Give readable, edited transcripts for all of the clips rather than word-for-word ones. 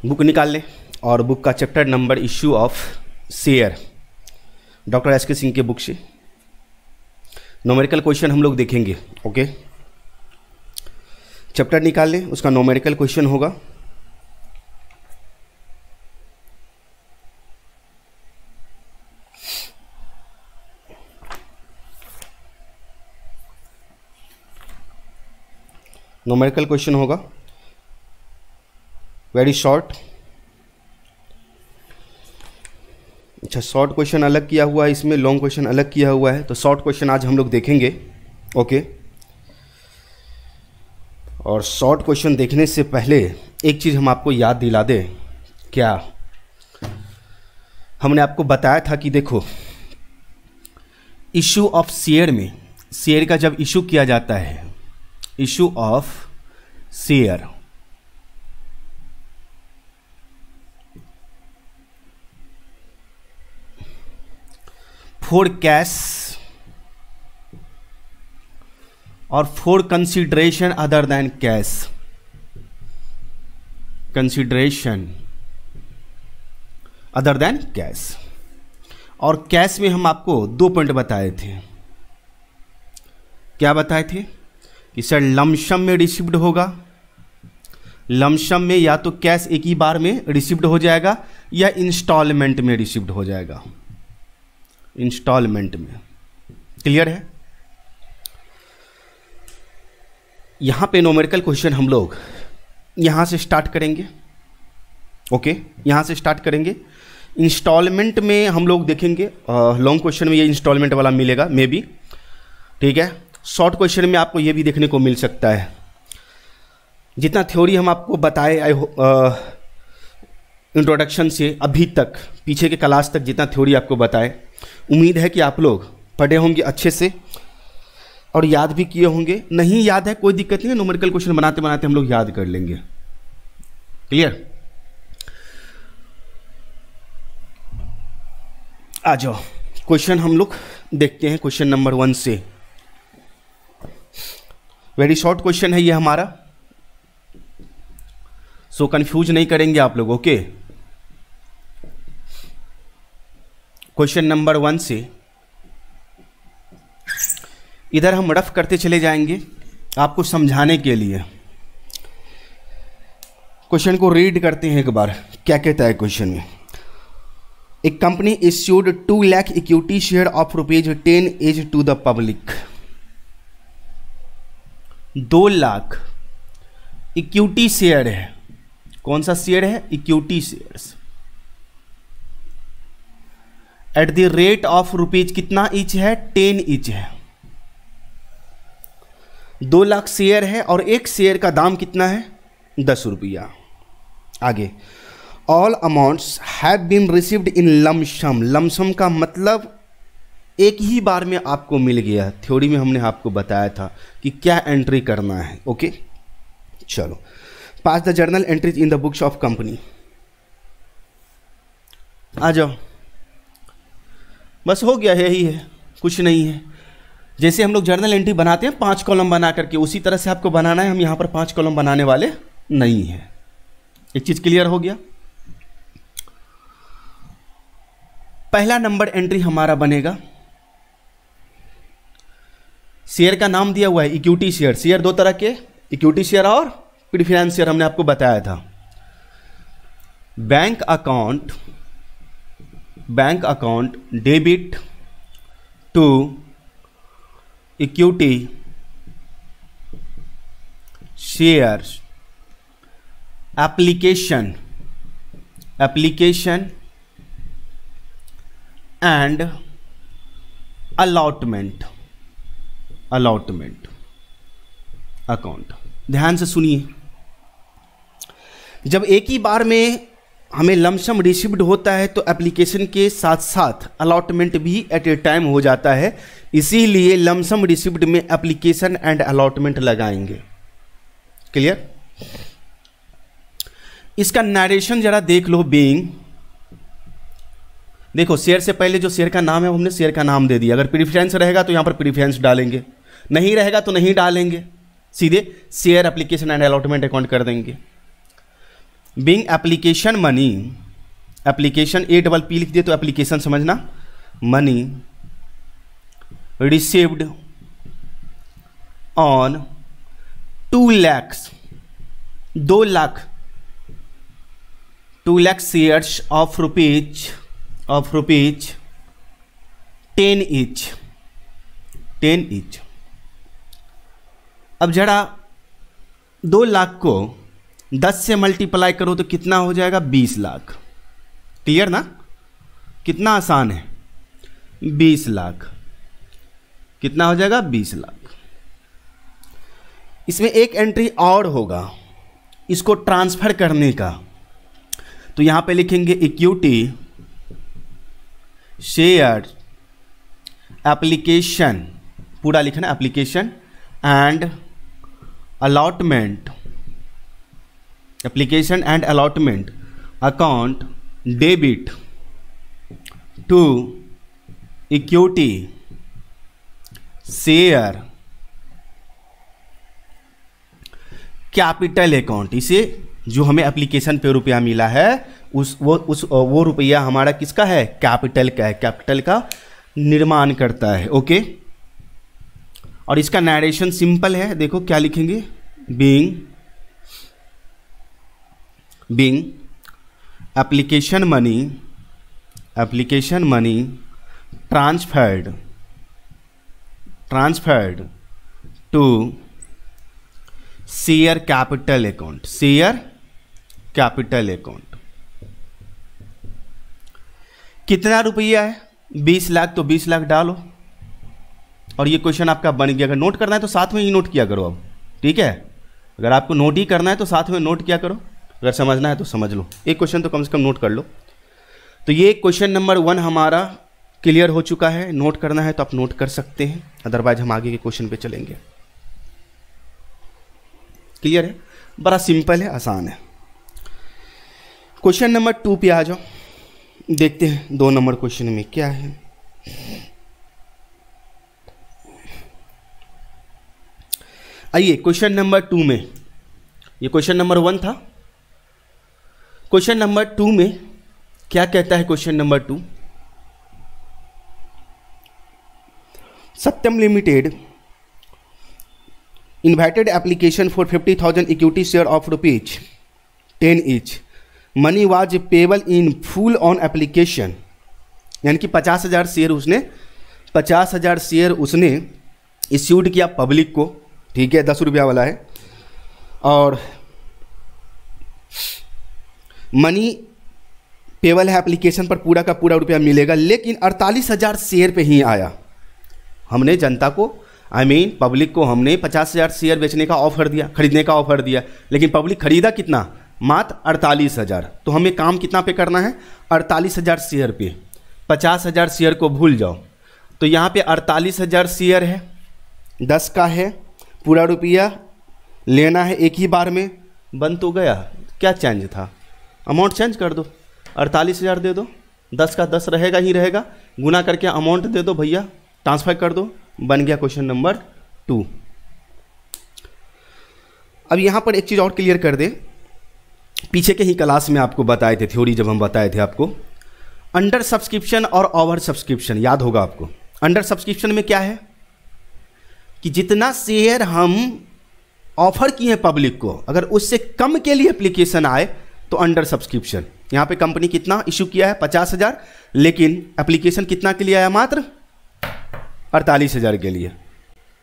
Book निकाल लें और बुक का chapter number issue of share doctor S के सिंह के बुक से न्यूमेरिकल क्वेश्चन हम लोग देखेंगे। ओके, चैप्टर निकाल लें, उसका न्यूमेरिकल क्वेश्चन होगा। न्यूमेरिकल क्वेश्चन होगा वेरी शॉर्ट। अच्छा, शॉर्ट क्वेश्चन अलग किया हुआ है, इसमें लॉन्ग क्वेश्चन अलग किया हुआ है, तो शॉर्ट क्वेश्चन आज हम लोग देखेंगे। ओके, और शॉर्ट क्वेश्चन देखने से पहले एक चीज़ हम आपको याद दिला दें। क्या हमने आपको बताया था कि देखो, इशू ऑफ शेयर में, शेयर का जब इशू किया जाता है, issue of share, for cash और for consideration other than cash, consideration other than cash, और कैश में हम आपको 2 पॉइंट बताए थे। क्या बताए थे कि सर लमसम में रिसीव्ड होगा, लमसम में या तो कैश एक ही बार में रिसीव्ड हो जाएगा या इंस्टॉलमेंट में रिसीव्ड हो जाएगा, इंस्टॉलमेंट में। क्लियर है? यहां पे न्यूमेरिकल क्वेश्चन हम लोग यहां से स्टार्ट करेंगे। ओके, यहां से स्टार्ट करेंगे। इंस्टॉलमेंट में हम लोग देखेंगे, लॉन्ग क्वेश्चन में ये इंस्टॉलमेंट वाला मिलेगा मे बी, ठीक है। शॉर्ट क्वेश्चन में आपको ये भी देखने को मिल सकता है। जितना थ्योरी हम आपको बताए इंट्रोडक्शन से अभी तक, पीछे के क्लास तक जितना थ्योरी आपको बताए, उम्मीद है कि आप लोग पढ़े होंगे अच्छे से और याद भी किए होंगे। नहीं याद है कोई दिक्कत नहीं है, न्यूमेरिकल क्वेश्चन बनाते बनाते हम लोग याद कर लेंगे। क्लियर? आ जाओ, क्वेश्चन हम लोग देखते हैं क्वेश्चन नंबर 1 से। वेरी शॉर्ट क्वेश्चन है ये हमारा, सो कंफ्यूज नहीं करेंगे आप लोग। ओके, क्वेश्चन नंबर 1 से इधर हम रफ करते चले जाएंगे आपको समझाने के लिए। क्वेश्चन को रीड करते हैं एक बार, क्या कहता है क्वेश्चन में। एक company issued 2 lakh equity share of ₹10 each to the public. 2 lakh equity share है। कौन सा शेयर है? Equity shares. At the rate of rupees कितना ईच है? 10 ईच है। 2 लाख शेयर है और एक शेयर का दाम कितना है? 10 रुपया। आगे, all amounts have been received in lump sum. Lump sum का मतलब एक ही बार में आपको मिल गया। थ्योरी में हमने आपको बताया था कि क्या एंट्री करना है। ओके, चलो, pass the journal entries in the books of company. आ जाओ, बस हो गया, यही है, कुछ नहीं है। जैसे हम लोग जर्नल एंट्री बनाते हैं 5 कॉलम बना करके, उसी तरह से आपको बनाना है। हम यहां पर 5 कॉलम बनाने वाले नहीं है। एक चीज क्लियर हो गया। पहला नंबर एंट्री हमारा बनेगा, शेयर का नाम दिया हुआ है इक्विटी शेयर। शेयर 2 तरह के, इक्विटी शेयर और प्रेफरेंस शेयर, हमने आपको बताया था। Bank account debit to equity share application and allotment account. ध्यान से सुनिए, जब एक ही बार में हमें लमसम रिसीव्ड होता है तो एप्लीकेशन के साथ साथ अलॉटमेंट भी एट ए टाइम हो जाता है। इसीलिए लमसम रिसीव्ड में एप्लीकेशन एंड अलॉटमेंट लगाएंगे। क्लियर? इसका नरेशन जरा देख लो। बीइंग, देखो शेयर से पहले जो शेयर का नाम है हमने शेयर का नाम दे दिया। अगर प्रीफरेंस रहेगा तो यहां पर प्रीफरेंस डालेंगे, नहीं रहेगा तो नहीं डालेंगे, सीधे share application and allotment account कर देंगे। Being application money, application A double P लिख दिए तो एप्लीकेशन समझना, money received on 2 lakh, 2 lakh, 2 lakh shares of rupees 10 each, 10 each. अब जरा 2 लाख को 10 से मल्टीप्लाई करो तो कितना हो जाएगा? 20 लाख। क्लियर ना? कितना आसान है, 20 लाख। कितना हो जाएगा? 20 लाख। इसमें एक एंट्री और होगा इसको ट्रांसफर करने का, तो यहां पे लिखेंगे इक्विटी शेयर एप्लीकेशन, पूरा लिखना application and allotment, application and allotment account debit to equity share capital account. इसे जो हमें एप्लीकेशन पे रुपया मिला है वो रुपया हमारा किसका है? कैपिटल का है, कैपिटल का निर्माण करता है। ओके, और इसका नरेशन सिंपल है, देखो क्या लिखेंगे? Being application money transferred to share capital account, share capital account. कितना रुपया है? 20 लाख, तो 20 लाख डालो और ये क्वेश्चन आपका बन गया। अगर नोट करना है तो साथ में ही नोट किया करो अब, ठीक है? अगर आपको नोट ही करना है तो साथ में नोट किया करो, अगर समझना है तो समझ लो। एक क्वेश्चन तो कम से कम नोट कर लो। तो ये क्वेश्चन नंबर 1 हमारा क्लियर हो चुका है। नोट करना है तो आप नोट कर सकते हैं, अदरवाइज हम आगे के क्वेश्चन पे चलेंगे। क्लियर है? बड़ा सिंपल है, आसान है। क्वेश्चन नंबर 2 पे आ जाओ, देखते हैं 2 नंबर क्वेश्चन में क्या है। आइए क्वेश्चन नंबर 2 में, ये क्वेश्चन नंबर 1 था। क्वेश्चन नंबर 2 में क्या कहता है? Question number 2, Satyam limited invited application for 50,000 equity share of rupees 10 each. Money was payable in full on application. यानी कि 50,000 शेयर उसने 50,000 शेयर उसने इश्यूड किया पब्लिक को, ठीक है? 10 रुपया वाला है, और मनी पेबल है एप्लीकेशन पर, पूरा का पूरा रुपया मिलेगा, लेकिन 48,000 शेयर पे ही आया। हमने जनता को पब्लिक को हमने 50,000 शेयर बेचने का ऑफर दिया, खरीदने का ऑफर दिया, लेकिन पब्लिक खरीदा कितना? मात्र 48,000। तो हमें काम कितना पे करना है? 48,000 शेयर पे। 50,000 शेयर को भूल जाओ, तो यहाँ पे 48,000 शेयर है, 10 का है, पूरा रुपया लेना है एक ही बार में। बन तो गया, क्या चेंज था? अमाउंट चेंज कर दो, 48,000 दे दो, 10 का 10 रहेगा ही रहेगा, गुना करके अमाउंट दे दो भैया, ट्रांसफर कर दो, बन गया क्वेश्चन नंबर 2। अब यहां पर एक चीज और क्लियर कर दे, पीछे के ही क्लास में आपको बताए थे, थ्योरी जब हम बताए थे आपको, अंडर सब्सक्रिप्शन और ओवर सब्सक्रिप्शन, याद होगा आपको। अंडर सब्सक्रिप्शन में क्या है कि जितना शेयर हम ऑफर किए हैं पब्लिक को, अगर उससे कम के लिए एप्लीकेशन आए तो अंडर सब्सक्रिप्शन। यहां पे कंपनी कितना इशू किया है? 50,000, लेकिन एप्लीकेशन कितना के लिए आया? मात्र 48,000 के लिए।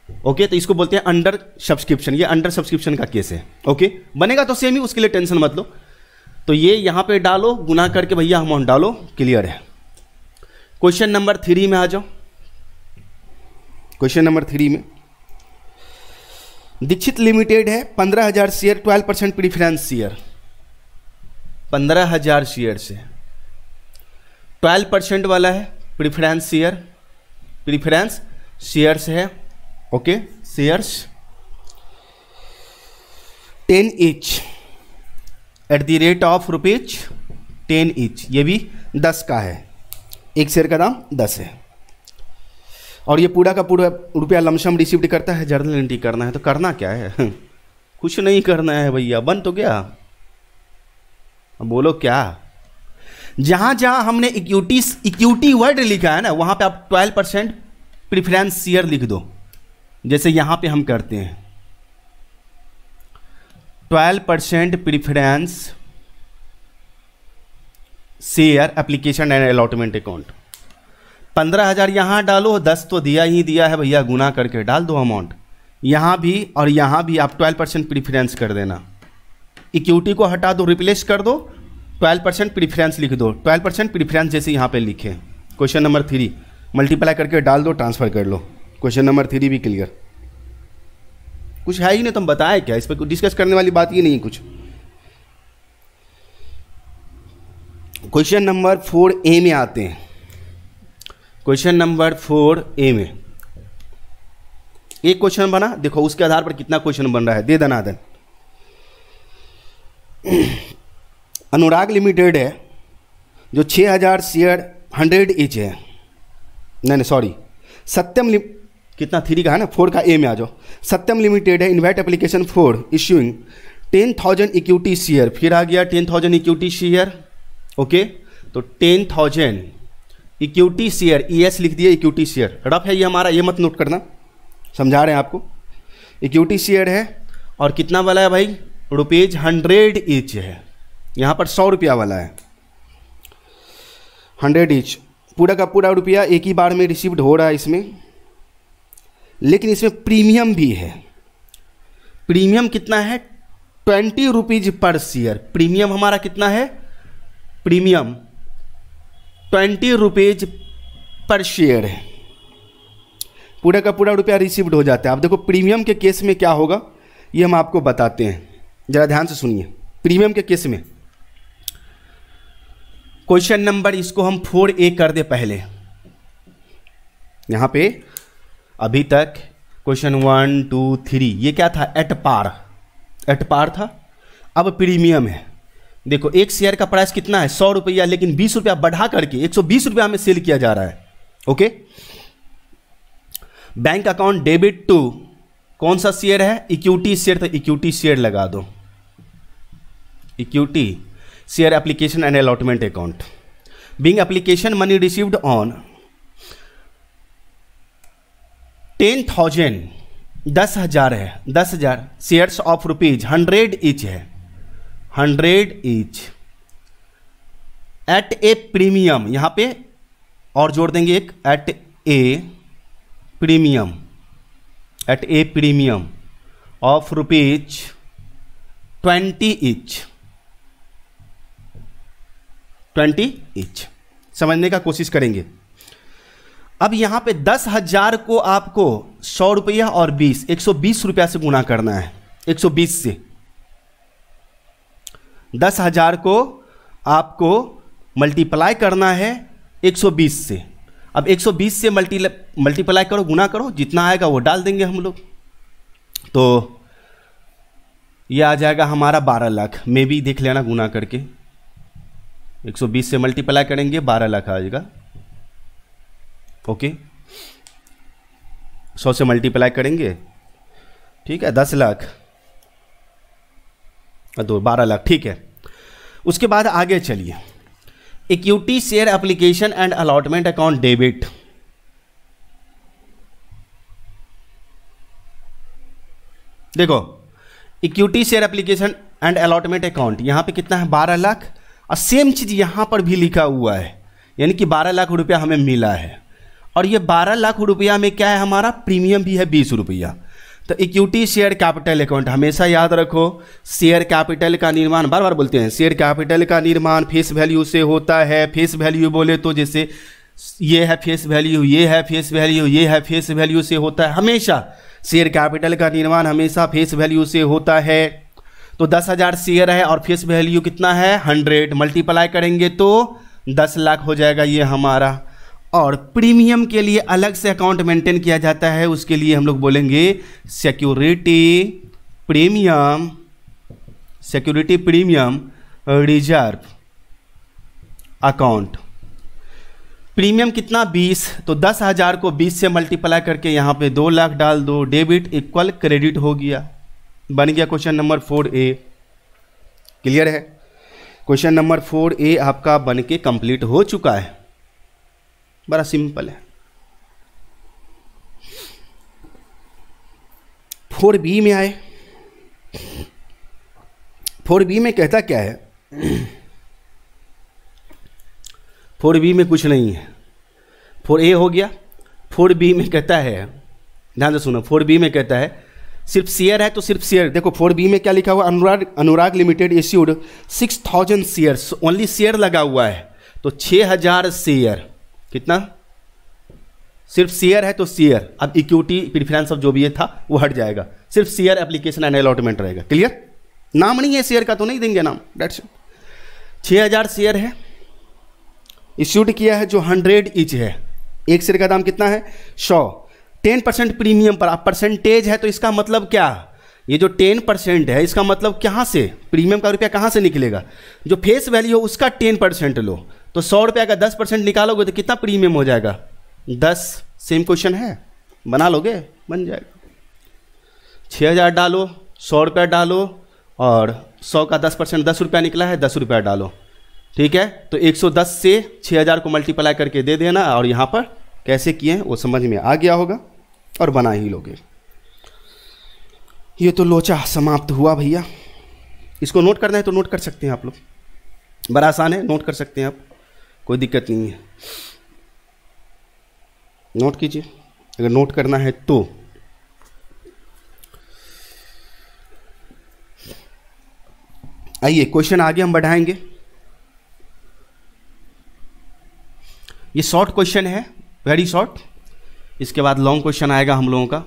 ओके, तो इसको बोलते हैं अंडर सब्सक्रिप्शन। ये अंडर सब्सक्रिप्शन का केस है। ओके, बनेगा तो सेम ही, उसके लिए टेंशन मत लो। तो ये यहां पे डालो, गुना करके भैया अमाउंट डालो, क्लियर है। क्वेश्चन नंबर 3 में आ जाओ। क्वेश्चन नंबर 3 में दीक्षित लिमिटेड है, 15,000 शेयर, 12% प्रीफरेंस शेयर। 15,000 शेयर से 12% वाला है प्रीफरेंस शेयर, प्रीफरेंस शेयर्स है। Okay, shares 10 each eight the rate of rupees 10 each. ये भी 10 का है, एक शेयर का दाम 10 है, और ये पूरा का पूरा रुपया लमसम रिसीव्ड करता है। जर्नल एंट्री करना है, तो करना क्या है? कुछ नहीं करना है भैया, बन तो गया। अब बोलो क्या? जहां जहां हमने इक्विटी वर्ड लिखा है ना, वहां पे आप 12% प्रीफरेंस शेयर लिख दो। जैसे यहां पे हम करते हैं 12% preference share application and allotment account. 15,000 यहाँ डालो, 10 तो दिया ही दिया है भैया, गुना करके डाल दो अमाउंट। यहाँ भी और यहाँ भी आप 12% प्रीफरेंस कर देना। इक्विटी को हटा दो, रिप्लेस कर दो, 12% प्रीफरेंस लिख दो। 12% प्रीफरेंस जैसे यहाँ पे लिखे। क्वेश्चन नंबर 3 मल्टीप्लाई करके डाल दो, ट्रांसफर कर लो। क्वेश्चन नंबर 3 भी क्लियर। कुछ है ही नहीं, तुम बताए क्या? इस पर डिस्कस करने वाली बात ही नहीं कुछ। क्वेश्चन नंबर 4A में आते हैं। क्वेश्चन नंबर 4A में एक क्वेश्चन बना, देखो उसके आधार पर कितना क्वेश्चन बन रहा है। दे दनादन अनुराग लिमिटेड है जो 6,000 शेयर 100 ईच है। नहीं सॉरी, सत्यम कितना 3 का है ना, 4 का A में आ जाओ। सत्यम लिमिटेड है invite application for issuing 10,000 equity share. फिर आ गया 10,000 इक्विटी शेयर। ओके, तो 10,000 इक्विटी शेयर, ES लिख दिया, इक्विटी शेयर रफ है ये हमारा, ये मत नोट करना, समझा रहे हैं आपको। इक्विटी शेयर है और कितना वाला है भाई? रुपीज 100 ईच है। यहाँ पर 100 रुपया वाला है, 100 ईच। पूरा का पूरा रुपया एक ही बार में रिसीव्ड हो रहा है इसमें, लेकिन इसमें प्रीमियम भी है। प्रीमियम कितना है? 20 रुपीज पर शेयर। प्रीमियम हमारा कितना है? प्रीमियम 20 रुपीज पर शेयर है। पूरा का पूरा रुपया रिसीव्ड हो जाता है। अब देखो प्रीमियम के केस में क्या होगा ये हम आपको बताते हैं, जरा ध्यान से सुनिए। प्रीमियम के केस में क्वेश्चन नंबर इसको हम 4A कर दे पहले। यहां पे अभी तक क्वेश्चन 1 2 3 ये क्या था? एट पार था। अब प्रीमियम है। देखो एक शेयर का प्राइस कितना है? 100 रुपया, लेकिन 20 रुपया बढ़ा करके 120 रुपया में सेल किया जा रहा है। Okay, bank account debit to कौन सा शेयर है? इक्विटी शेयर, तो इक्विटी शेयर लगा दो। Equity share application and allotment account. Being application money received on 10,000 10,000 है, 10,000 शेयर्स ऑफ रुपीज 100 ईच है, 100 ईच एट ए प्रीमियम। यहां पे और जोड़ देंगे एक, at a premium of rupees 20 each. समझने का कोशिश करेंगे। अब यहां पे 10,000 को आपको 100 रुपया और 120 रुपया से गुना करना है। 120 से 10,000 को आपको मल्टीप्लाई करना है 120 से। अब 120 से मल्टीप्लाई करो, गुना करो, जितना आएगा वो डाल देंगे हम लोग। तो ये आ जाएगा हमारा 12 लाख। में भी देख लेना गुना करके, 120 से मल्टीप्लाई करेंगे 12 लाख आ जाएगा। ओके, 100 से मल्टीप्लाई करेंगे, ठीक है, 10 लाख, तो 12 लाख, ठीक है। उसके बाद आगे चलिए, equity share application and allotment account debit. देखो equity share application and allotment account यहां पे कितना है? 12 लाख। और सेम चीज यहां पर भी लिखा हुआ है, यानी कि 12 लाख रुपया हमें मिला है। और ये 12 लाख रुपया में क्या है? हमारा प्रीमियम भी है 20 रुपया। तो इक्विटी शेयर कैपिटल अकाउंट हमेशा याद रखो, शेयर कैपिटल का निर्माण, बार बार बोलते हैं, शेयर कैपिटल का निर्माण फेस वैल्यू से होता है। फेस वैल्यू बोले तो जैसे ये है फेस वैल्यू, ये है फेस वैल्यू, ये है फेस वैल्यू से होता है। हमेशा शेयर कैपिटल का निर्माण हमेशा फेस वैल्यू से होता है। तो 10,000 शेयर है और फेस वैल्यू कितना है? 100। मल्टीप्लाई करेंगे तो 10 लाख हो जाएगा ये हमारा। और प्रीमियम के लिए अलग से अकाउंट मेंटेन किया जाता है, उसके लिए हम लोग बोलेंगे security premium reserve account. Premium कितना? 20। तो 10,000 को 20 से मल्टीप्लाई करके यहाँ पे 2 लाख डाल दो। डेबिट इक्वल क्रेडिट हो गया, बन गया क्वेश्चन नंबर 4A। क्लियर है? क्वेश्चन नंबर 4A आपका बन के कंप्लीट हो चुका है, बड़ा सिंपल है। 4B में आए। 4B में कहता क्या है? 4B में कुछ नहीं है। 4A हो गया। 4B में कहता है, ध्यान से सुनो, 4B में कहता है सिर्फ शेयर है तो सिर्फ शेयर। देखो 4B में क्या लिखा हुआ? Anurag limited issued 6000 shares, only share लगा हुआ है तो 6000 शेयर। कितना? सिर्फ शेयर है तो शेयर। अब इक्विटी प्रीफरेंस सब जो भी ये था वो हट जाएगा, सिर्फ शेयर एप्लीकेशन एंड अलॉटमेंट रहेगा। क्लियर? नाम नहीं है शेयर का तो नहीं देंगे नाम, डेट्स इट। 6000 शेयर है, इश्यूड किया है जो 100 ईच है। एक शेयर का दाम कितना है? 100। 10% प्रीमियम पर। अब परसेंटेज है तो इसका मतलब क्या? ये जो 10% है इसका मतलब कहाँ से? प्रीमियम का रुपया कहाँ से निकलेगा? जो फेस वैल्यू हो उसका 10% लो, तो 100 रुपया का 10% निकालोगे तो कितना प्रीमियम हो जाएगा? 10। सेम क्वेश्चन है, बना लोगे? बन जाएगा। 6000 डालो, 100 रुपया डालो और 100 का 10% 10 रुपया निकला है, 10 रुपया डालो। ठीक है, तो 110 से 6000 को मल्टीप्लाई करके दे देना और यहाँ पर कैसे किए हैं वो समझ में आ गया होगा और बना ही लोगे। ये तो लोचा समाप्त हुआ भैया। इसको नोट करना है तो नोट कर सकते हैं आप लोग, बड़ा आसान है, नोट कर सकते हैं आप, कोई दिक्कत नहीं है। नोट कीजिए अगर नोट करना है तो। आइए क्वेश्चन आगे हम बढ़ाएंगे। ये शॉर्ट क्वेश्चन है, वेरी शॉर्ट। इसके बाद लॉन्ग क्वेश्चन आएगा हम लोगों का।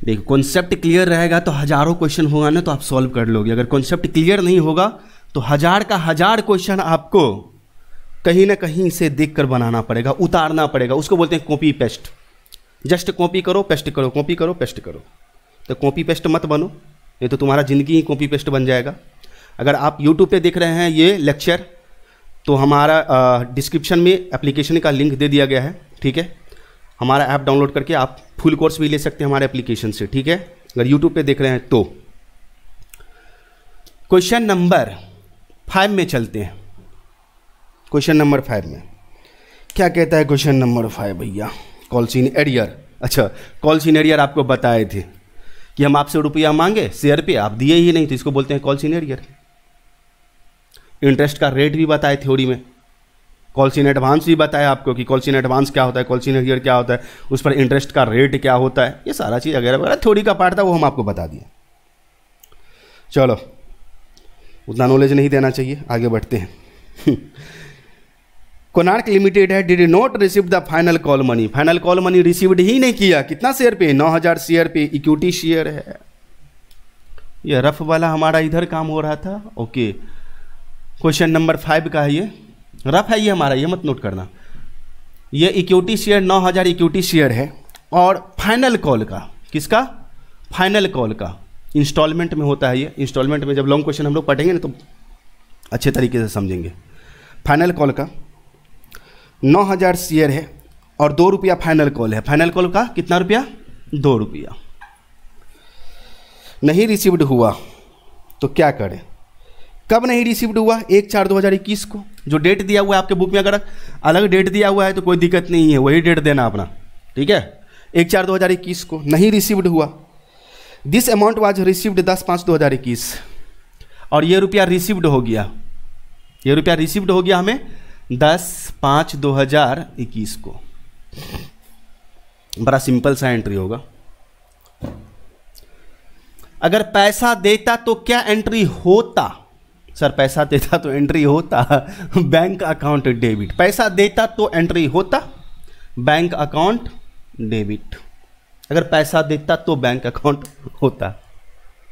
देखो कॉन्सेप्ट क्लियर रहेगा तो हजारों क्वेश्चन होगा ना तो आप सॉल्व कर लोगे। अगर कॉन्सेप्ट क्लियर नहीं होगा तो 1000 का 1000 क्वेश्चन आपको कहीं ना कहीं से देखकर बनाना पड़ेगा, उतारना पड़ेगा। उसको बोलते हैं कॉपी पेस्ट। जस्ट कॉपी करो पेस्ट करो, कॉपी करो पेस्ट करो। तो कॉपी पेस्ट मत बनो, नहीं तो तुम्हारा ज़िंदगी ही कॉपी पेस्ट बन जाएगा। अगर आप यूट्यूब पे देख रहे हैं ये लेक्चर तो हमारा डिस्क्रिप्शन में एप्लीकेशन का लिंक दे दिया गया है। ठीक है, हमारा ऐप डाउनलोड करके आप फुल कोर्स भी ले सकते हैं हमारे एप्लीकेशन से। ठीक है, अगर यूट्यूब पे देख रहे हैं तो। क्वेश्चन नंबर 5 में चलते हैं। क्वेश्चन नंबर 5 में क्या कहता है? क्वेश्चन नंबर 5 भैया, कॉल सीन एरियर। अच्छा, कॉल सीन एरियर आपको बताए थे कि हम आपसे रुपया मांगे शेयर पे, आप दिए ही नहीं, तो इसको बोलते हैं कॉल सीन एरियर। इंटरेस्ट का रेट भी बताए थ्योरी में, कॉल सीन एडवांस भी बताया आपको कि कॉल सीन एडवांस क्या होता है, कॉल सीन एरियर क्या होता है, उस पर इंटरेस्ट का रेट क्या होता है, ये सारा चीज़ वगैरह वगैरह थ्योरी का पार्ट था, वो हम आपको बता दिए। चलो, उतना नॉलेज नहीं देना चाहिए, आगे बढ़ते हैं। कोनार्क लिमिटेड है did not receive the final call money. Final call money received ही नहीं किया। कितना शेयर पे? 9000 शेयर पे, इक्विटी शेयर है। ये रफ वाला हमारा इधर काम हो रहा था। ओके, क्वेश्चन नंबर 5 का है ये, रफ है ये हमारा, ये मत नोट करना। ये इक्विटी शेयर 9000 इक्विटी शेयर है और फाइनल कॉल का, किसका? फाइनल कॉल का इंस्टॉलमेंट में होता है ये। इंस्टॉलमेंट में जब लॉन्ग क्वेश्चन हम लोग पढ़ेंगे ना तो अच्छे तरीके से समझेंगे। फाइनल कॉल का 9000 शेयर है और 2 रुपया फाइनल कॉल है। फाइनल कॉल का कितना रुपया? 2 रुपया। नहीं रिसीव्ड हुआ तो क्या करें? कब नहीं रिसीव्ड हुआ? 1/4/2021 को, जो डेट दिया हुआ है आपके बुक में। अगर अलग डेट दिया हुआ है तो कोई दिक्कत नहीं है, वही डेट देना अपना। ठीक है, 1/4/2021 को नहीं रिसीव्ड हुआ। दिस अमाउंट वाज रिसीव्ड 10/5/2021 और ये रुपया रिसीव्ड हो गया। ये रुपया रिसीव्ड हो गया हमें 10/5/2021 को। बड़ा सिंपल सा एंट्री होगा। अगर पैसा देता तो क्या एंट्री होता? सर पैसा देता तो एंट्री होता बैंक अकाउंट डेबिट। पैसा देता तो एंट्री होता बैंक अकाउंट डेबिट। अगर पैसा देता तो बैंक अकाउंट होता।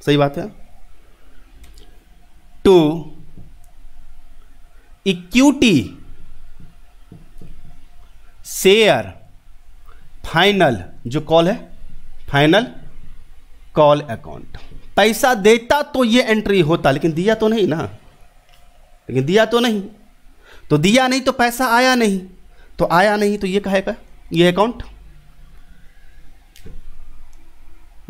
सही बात है। टू इक्विटी शेयर फाइनल, जो कॉल है फाइनल कॉल अकाउंट। पैसा देता तो ये एंट्री होता, लेकिन दिया तो नहीं ना, लेकिन दिया तो नहीं, तो दिया नहीं तो पैसा आया नहीं, तो आया नहीं तो ये कहेगा ये अकाउंट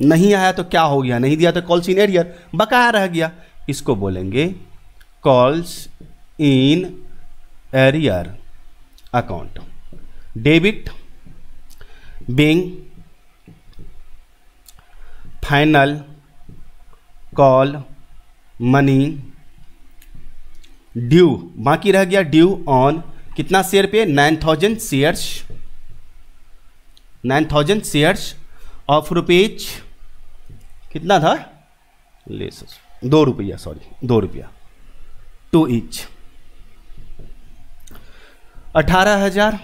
नहीं आया तो क्या हो गया, नहीं दिया तो कॉल्स इन एरियर, बकाया रह गया, इसको बोलेंगे calls in arrear account. Debit being final call money due, बाकी रह गया ड्यू ऑन कितना शेयर पे, 9000 शेयर्स, 9000 शेयर्स ऑफ रुपीज कितना था, ले 2 रुपया, सॉरी 2 रुपया, 2 ईच, 18,000,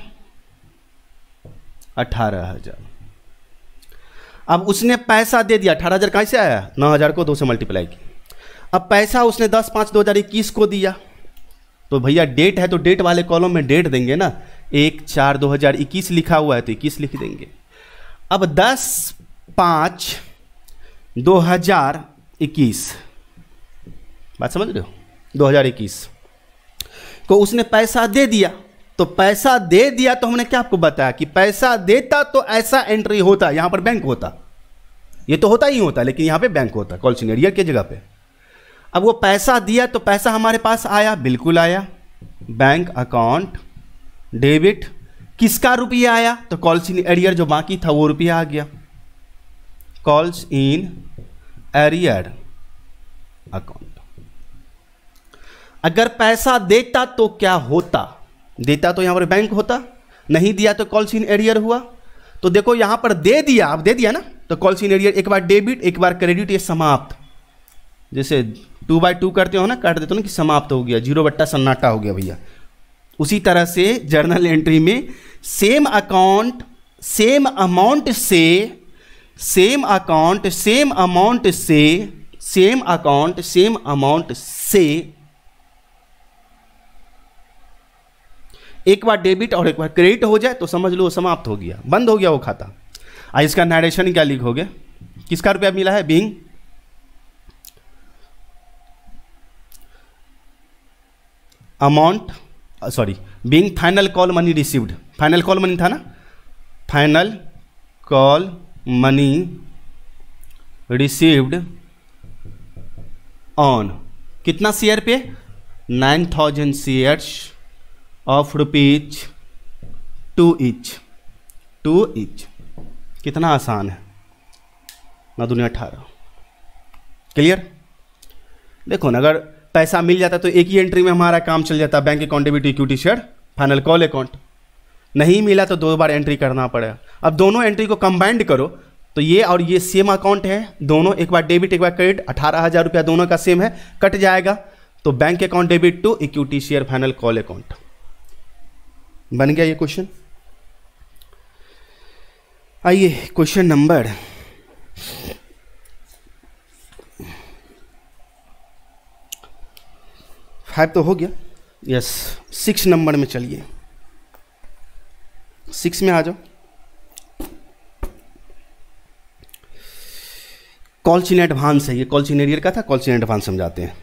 18,000। अब उसने पैसा दे दिया, 18,000 कहाँ से आया, 9,000 को 2 से मल्टीप्लाई किया। अब पैसा उसने 10/5/2021 को दिया, तो भैया डेट है तो डेट वाले कॉलम में डेट देंगे ना, 1/4/2021 लिखा हुआ है तो 21 लिख देंगे। अब 10/5/2021, बात समझ रहे हो, 2021 को उसने पैसा दे दिया, तो पैसा दे दिया तो हमने क्या आपको बताया कि पैसा देता तो ऐसा एंट्री होता, यहां पर बैंक होता, ये तो होता ही होता, लेकिन यहां पे बैंक होता कॉल्स इन एरियर की जगह पे। अब वो पैसा दिया तो पैसा हमारे पास आया, बिल्कुल आया, बैंक अकाउंट डेबिट, किसका रुपया आया, तो कॉल्स इन एरियर जो बाकी था वो रुपया आ गया, कॉल्स इन एरियर अकाउंट। अगर पैसा देता तो क्या होता, देता तो यहां पर बैंक होता, नहीं दिया तो कॉल्स इन एरियर हुआ। तो देखो यहां पर दे दिया, अब दे दिया ना, तो कॉल्स इन एरियर, एक बार डेबिट एक बार क्रेडिट, ये समाप्त, जैसे 2/2 करते हो ना, काट देते हो ना कि समाप्त हो गया, 0 बट्टा सन्नाटा हो गया भैया। उसी तरह से जर्नल एंट्री में सेम अकाउंट सेम अमाउंट से, सेम अकाउंट सेम अमाउंट से, सेम अकाउंट सेम अमाउंट से, एक बार डेबिट और एक बार क्रेडिट हो जाए तो समझ लो समाप्त हो गया, बंद हो गया वो खाता। इसका नरेशन क्या लिखोगे, किसका रुपया मिला है, being amount, sorry being final call money received, final call money था ना, final call money received on कितना शेयर पे, 9,000 shares of rupees 2 each, 2 each. कितना आसान है ना, दुनिया 18। क्लियर। देखो ना, अगर पैसा मिल जाता तो एक ही एंट्री में हमारा काम चल जाता, bank account debit equity share final call account. नहीं मिला तो 2 बार एंट्री करना पड़ेगा। अब दोनों एंट्री को कंबाइंड करो तो ये और ये सेम अकाउंट है, दोनों एक बार डेबिट एक बार क्रेडिट, 18,000 रुपया दोनों का सेम है, कट जाएगा, तो bank account debit to equity share final call account बन गया ये क्वेश्चन। आइए क्वेश्चन नंबर 5 तो हो गया, यस 6 नंबर में चलिए, 6 में आ जाओ। कॉल्स इन एडवांस है, ये कॉल्स इन एरियर का था, कॉल्स इन एडवांस समझाते हैं।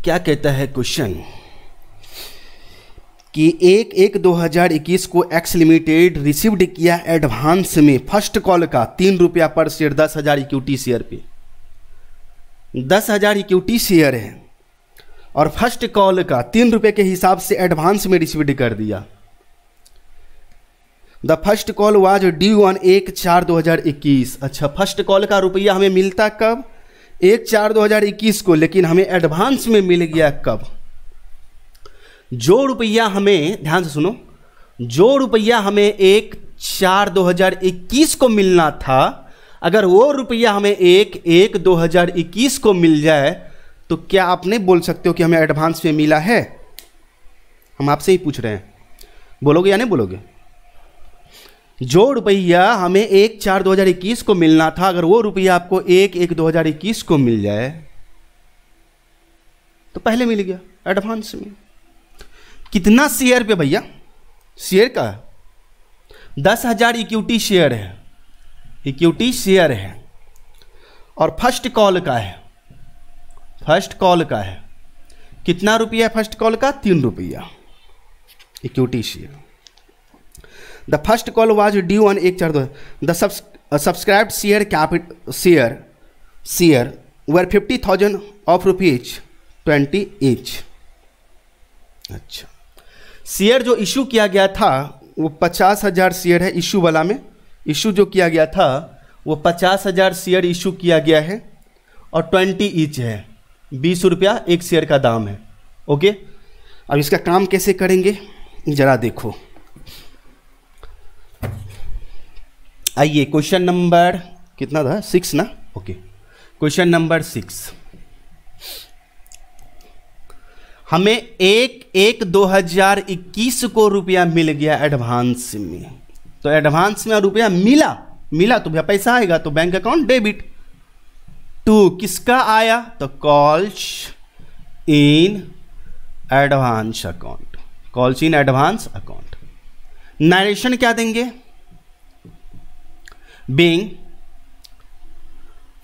क्या कहता है क्वेश्चन कि 1/1/2021 को एक्स लिमिटेड रिसीव्ड किया एडवांस में फर्स्ट कॉल का 3 रुपया पर शेयर, 10,000 इक्विटी शेयर पे, 10,000 इक्विटी शेयर है और फर्स्ट कॉल का 3 रुपये के हिसाब से एडवांस में रिसीव्ड कर दिया। The first call was due on 1/4/2021। अच्छा, फर्स्ट कॉल का रुपया हमें मिलता कब, 1/4/2021 को, लेकिन हमें एडवांस में मिल गया कब, जो रुपया हमें, ध्यान से सुनो, जो रुपया हमें 1/4/2021 को मिलना था, अगर वो रुपया हमें 1/1/2021 को मिल जाए तो क्या आप नहीं बोल सकते हो कि हमें एडवांस में मिला है? हम आपसे ही पूछ रहे हैं, बोलोगे या नहीं बोलोगे? जो रुपया हमें 1/4/2021 को मिलना था, अगर वो रुपया आपको 1/1/2021 को मिल जाए तो पहले मिल गया एडवांस में। कितना शेयर पे भैया? शेयर का 10,000 इक्विटी शेयर है, इक्विटी शेयर है, और फर्स्ट कॉल का है, फर्स्ट कॉल का है कितना रुपया है? फर्स्ट कॉल का 3 रुपया equity share. The first call was due on 1/4 the subscribed share capital share were 50,000 of rupees 20 each. अच्छा, शेयर जो इशू किया गया था वो 50,000 शेयर है। इशू वाला में इशू जो किया गया था वो 50,000 शेयर इशू किया गया है और 20 ईच है, 20 रुपया एक शेयर का दाम है। ओके, अब इसका काम कैसे करेंगे जरा देखो। आइए क्वेश्चन नंबर कितना था? 6 ना। ओके, क्वेश्चन नंबर 6, हमें 1/1/2021 को रुपया मिल गया एडवांस में। तो एडवांस में रुपया मिला तो भैया पैसा आएगा, तो बैंक अकाउंट डेबिट। टू किसका आया? तो calls in advance account, calls in advance account. Narration क्या देंगे? Being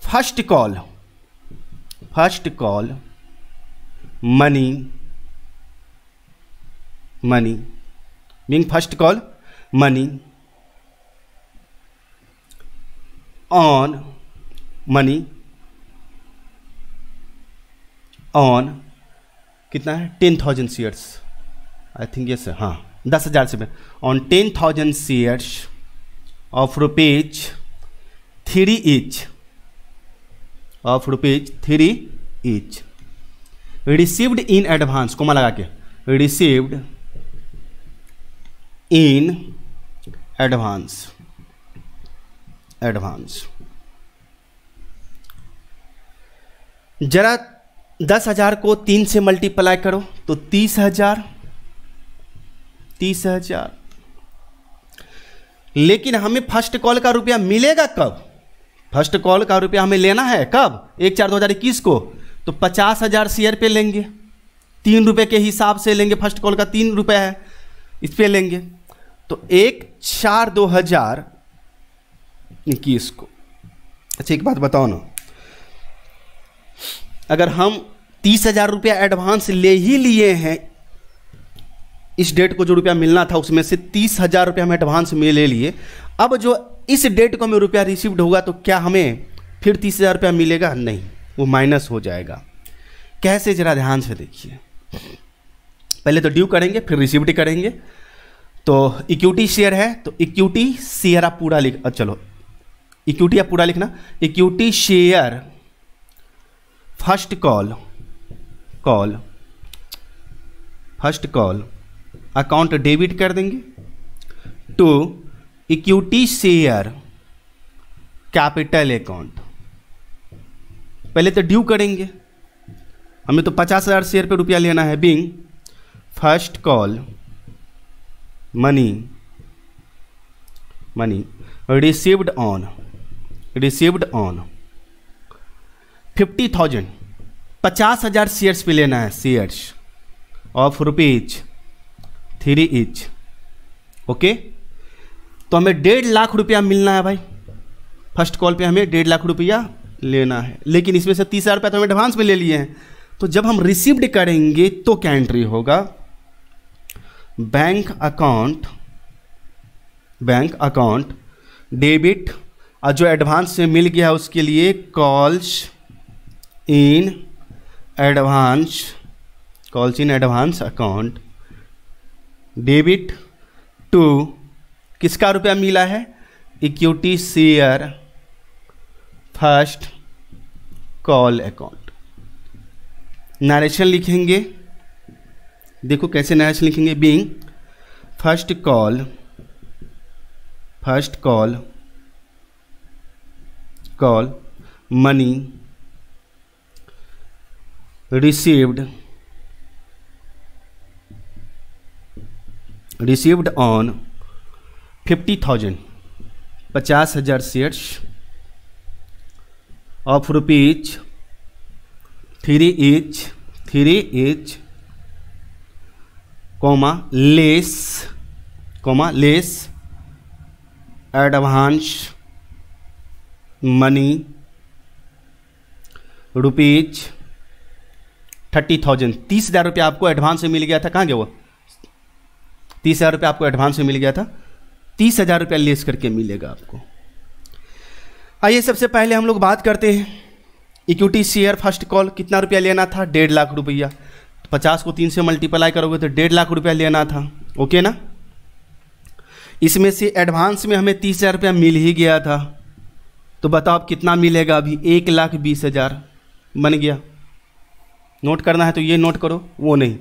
first call money being first call money on कितना है? 10,000 शेयर्स, आई थिंक यस, हाँ 10,000 से on 10,000 shares of rupees 3 each, of rupees 3 each received in advance, comma लगा के, received in advance जरा 10,000 को 3 से मल्टीप्लाई करो तो 30,000। लेकिन हमें फर्स्ट कॉल का रुपया मिलेगा कब? फर्स्ट कॉल का रुपया हमें लेना है कब? 1/4/2021 को। तो 50,000 शेयर पे लेंगे, 3 रुपये के हिसाब से लेंगे। फर्स्ट कॉल का 3 रुपया है, इस पे लेंगे। तो 1/4/2021 को। अच्छा एक बात बताओ ना, अगर हम 30,000 रुपया एडवांस ले ही लिए हैं, इस डेट को जो रुपया मिलना था उसमें से 30,000 रुपया हम एडवांस में ले लिए, अब जो इस डेट को हमें रुपया रिसीव्ड होगा तो क्या हमें फिर 30,000 रुपया मिलेगा? नहीं, वो माइनस हो जाएगा। कैसे? जरा ध्यान से देखिए। पहले तो ड्यू करेंगे, फिर रिसीव्ड करेंगे। तो इक्विटी शेयर है तो इक्विटी शेयर आप पूरा लिख, चलो इक्विटी आप पूरा लिखना। Equity share first call account debit कर देंगे to equity share capital account. पहले तो ड्यू करेंगे, हमें तो 50,000 शेयर पे रुपया लेना है। Being first call money received on 50,000, 50,000 shares पे लेना है, shares of rupees 3 each. Okay, तो हमें 1.5 लाख रुपया मिलना है भाई। फर्स्ट कॉल पे हमें 1.5 लाख रुपया लेना है, लेकिन इसमें से 30,000 रुपया तो हम एडवांस में ले लिए हैं। तो जब हम रिसीव्ड करेंगे तो क्या एंट्री होगा? बैंक अकाउंट डेबिट, और जो एडवांस से मिल गया उसके लिए calls in advance account debit to किसका रुपया मिला है? Equity share first call account. Narration लिखेंगे, देखो कैसे नरेशन लिखेंगे। Being first call money received on 50,000, 50,000 shares of rupees 3 each comma less advance money rupees 30,000। 30,000 रुपया आपको एडवांस में मिल गया था। कहाँ गया वो? 30,000 रुपया आपको एडवांस में मिल गया था। 30,000 रुपया लेस करके मिलेगा आपको। आइए सबसे पहले हम लोग बात करते हैं इक्विटी शेयर फर्स्ट कॉल। कितना रुपया लेना था? 1.5 लाख रुपया। 50 को 3 से मल्टीप्लाई करोगे तो 1.5 लाख रुपया लेना था। ओके ना? इसमें से एडवांस में हमें 30,000 रुपया मिल ही गया था, तो बताओ अब कितना मिलेगा? अभी 1,20,000 बन गया। नोट करना है तो ये नोट करो, वो नहीं।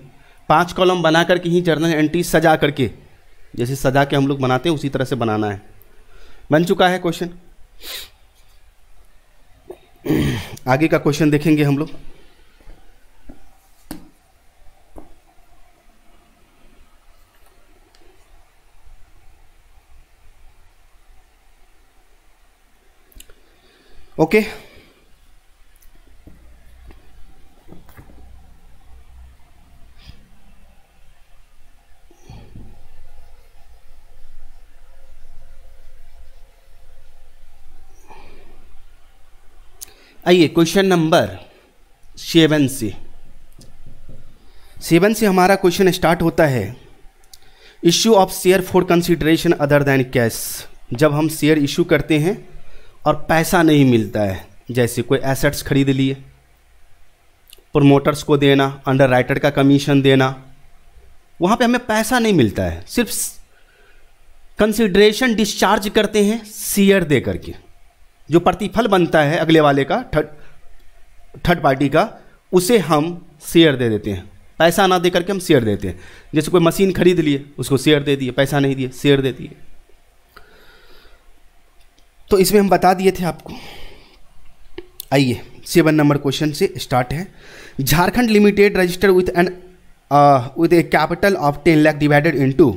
5 कॉलम बना करके ही जर्नल एंट्री सजा करके, जैसे सजा के हम लोग बनाते हैं उसी तरह से बनाना है। बन चुका है क्वेश्चन। आगे का क्वेश्चन देखेंगे हम लोग। ओके, आइए क्वेश्चन नंबर 7 से। 7 से हमारा क्वेश्चन स्टार्ट होता है, issue of share for consideration other than cash. जब हम शेयर इशू करते हैं और पैसा नहीं मिलता है, जैसे कोई एसेट्स खरीद लिए, प्रोमोटर्स को देना, अंडर राइटर का कमीशन देना, वहाँ पे हमें पैसा नहीं मिलता है, सिर्फ कंसिडरेशन डिस्चार्ज करते हैं शेयर दे करके। जो प्रतिफल बनता है अगले वाले का, थर्ड पार्टी का, उसे हम शेयर दे देते हैं। पैसा ना दे करके हम शेयर देते हैं। जैसे कोई मशीन खरीद लिए, उसको शेयर दे दिए, पैसा नहीं दिए, शेयर दे दिए। तो इसमें हम बता दिए थे आपको। आइए 7 नंबर क्वेश्चन से स्टार्ट है। Jharkhand limited register with A capital of 10 lakh divided into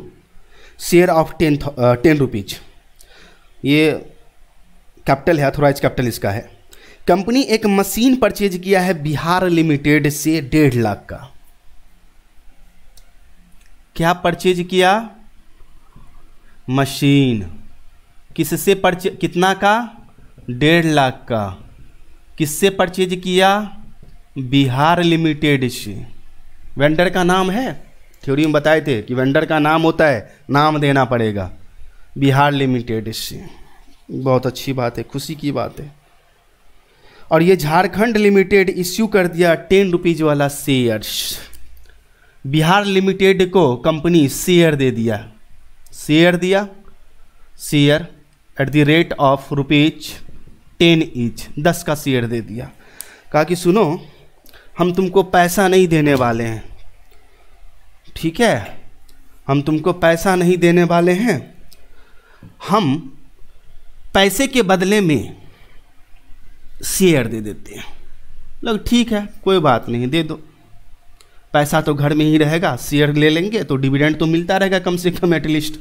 share of 10 rupees. ये कैपिटल है, अथोराइज कैपिटल इसका है। कंपनी एक मशीन परचेज किया है बिहार लिमिटेड से 1.5 लाख का। क्या परचेज किया? मशीन। किससे परचेज? कितना का? 1.5 लाख का। किससे परचेज किया? बिहार लिमिटेड से। वेंडर का नाम है, थ्योरी में बताए थे कि वेंडर का नाम होता है, नाम देना पड़ेगा। बिहार लिमिटेड से, बहुत अच्छी बात है, खुशी की बात है। और ये झारखंड लिमिटेड इश्यू कर दिया 10 रुपीज वाला शेयर्स। बिहार लिमिटेड को कंपनी शेयर दे दिया, शेयर दिया, share eight the rate of ₹10 each, 10 का शेयर दे दिया। कहा कि सुनो, हम तुमको पैसा नहीं देने वाले हैं, ठीक है, हम तुमको पैसा नहीं देने वाले हैं, हम पैसे के बदले में शेयर दे देते हैं। लोग ठीक है, कोई बात नहीं, दे दो, पैसा तो घर में ही रहेगा, शेयर ले लेंगे तो डिविडेंड तो मिलता रहेगा कम से कम, एटलीस्ट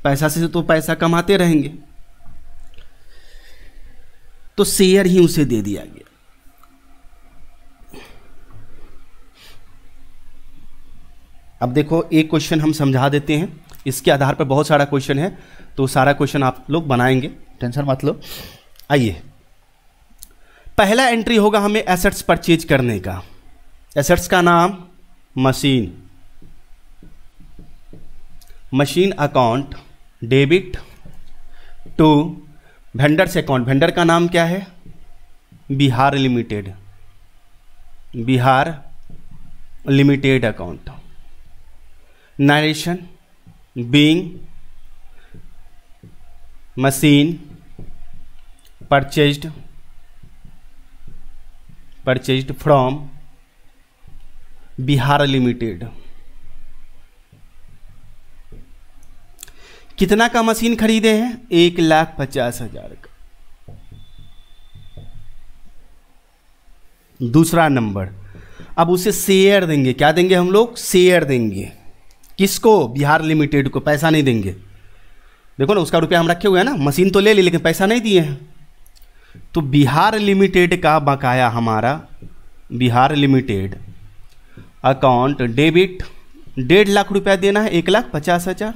पैसा से तो पैसा कमाते रहेंगे। तो शेयर ही उसे दे दिया गया। अब देखो, एक क्वेश्चन हम समझा देते हैं, इसके आधार पर बहुत सारा क्वेश्चन है, तो सारा क्वेश्चन आप लोग बनाएंगे, टेंशन मत लो। आइए, पहला एंट्री होगा हमें एसेट्स परचेज करने का। एसेट्स का नाम machine, machine account debit to vendors account. Vendor का नाम क्या है? Bihar limited, Bihar limited account. Narration being machine purchased from Bihar limited. कितना का मशीन खरीदे हैं? 1,50,000 का। दूसरा नंबर, अब उसे शेयर देंगे। क्या देंगे हम लोग? शेयर देंगे। किसको? बिहार लिमिटेड को। पैसा नहीं देंगे। देखो ना, उसका रुपया हम रखे हुए हैं ना, मशीन तो ले ली लेकिन पैसा नहीं दिए हैं। तो बिहार लिमिटेड का बकाया हमारा, Bihar limited account debit 1.5 lakh रुपया देना है, 1,50,000